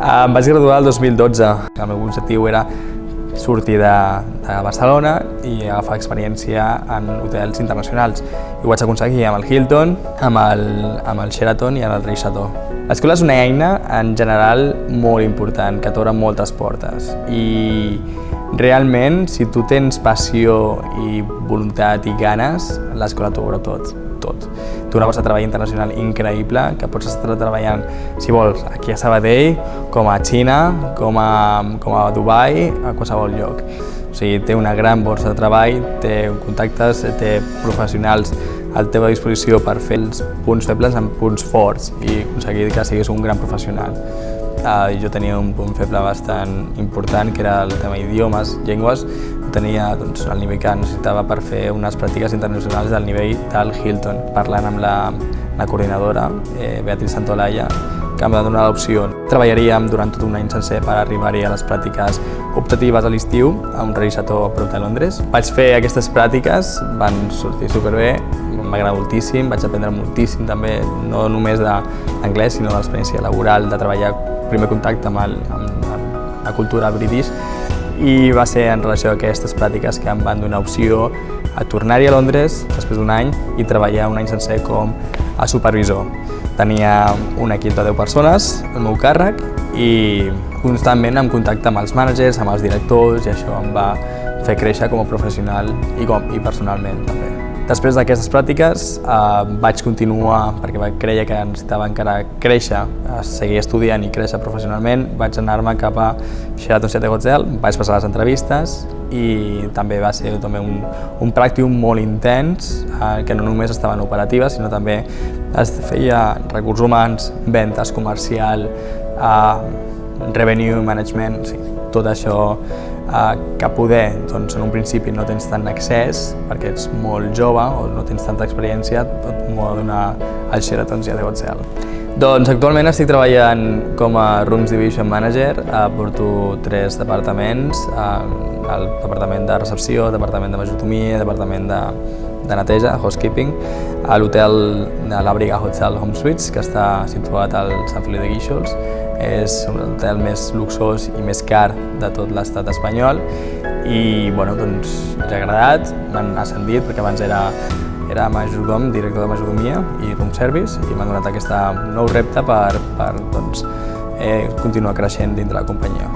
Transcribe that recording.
Em vaig graduar el 2012. El meu objectiu era sortir de Barcelona i agafar experiència en hotels internacionals. I ho vaig aconseguir amb el Hilton, amb el Sheraton i amb el Rishato. L'escola és una eina, en general, molt important, que t'obre moltes portes. I realment, si tu tens passió i voluntat i ganes, l'escola t'obre tot. Tu una borsa de treball internacional increïble, que pots estar treballant, si vols, aquí a Sabadell, com a Xina, com a Dubai, a qualsevol lloc. O sigui, té una gran borsa de treball, té contactes, té professionals a la teva disposició per fer els punts febles en punts forts i aconseguir que siguis un gran professional. Jo tenia un punt feble bastant important, que era el tema idiomes, llengües. Tenia el nivell que necessitava per fer unes pràctiques internacionals del nivell del Hilton. Parlant amb la coordinadora, Beatriz Santolaya, que em va donar l'opció. Treballaríem durant tot un any sencer per arribar-hi a les pràctiques optatives a l'estiu a un Rishato a prop de Londres. Vaig fer aquestes pràctiques, van sortir superbé, m'agrada moltíssim, vaig aprendre moltíssim també, no només d'anglès, sinó de l'experiència laboral, de treballar primer contacte amb la cultura british. I va ser en relació a aquestes pràctiques que em van donar opció a tornar-hi a Londres després d'un any i treballar un any sencer com a supervisor. Tenia un equip de 10 persones al meu càrrec i constantment en contacte amb els managers, amb els directors, i això em va fer créixer com a professional i personalment també. Després d'aquestes pràctiques vaig continuar, perquè creia que necessitava encara créixer, seguir estudiant i créixer professionalment. Vaig anar-me cap a Sheraton Seattle Hotel, vaig passar les entrevistes i també va ser un pràcticum molt intens, que no només estaven operatives, sinó també es feia recursos humans, ventes, comercial, revenue management, tot això que poder, en un principi no tens tant accés perquè ets molt jove o no tens tanta experiència, tot m'ho ha de donar el Sheraton Seattle Hotel. Doncs actualment estic treballant com a Rooms Division Manager, porto 3 departaments, el departament de recepció, el departament de majordomia, el departament de neteja, housekeeping, a l'hotel de l'Abriga Hotel Home Suites, que està situat al Sant Feliu de Guíxols. És l'hotel més luxós i més car de tot l'estat espanyol i ens ha agradat, m'han ascendit perquè abans era majordom, director de majordomia i room service, i m'han donat aquest nou repte per continuar creixent dintre la companyia.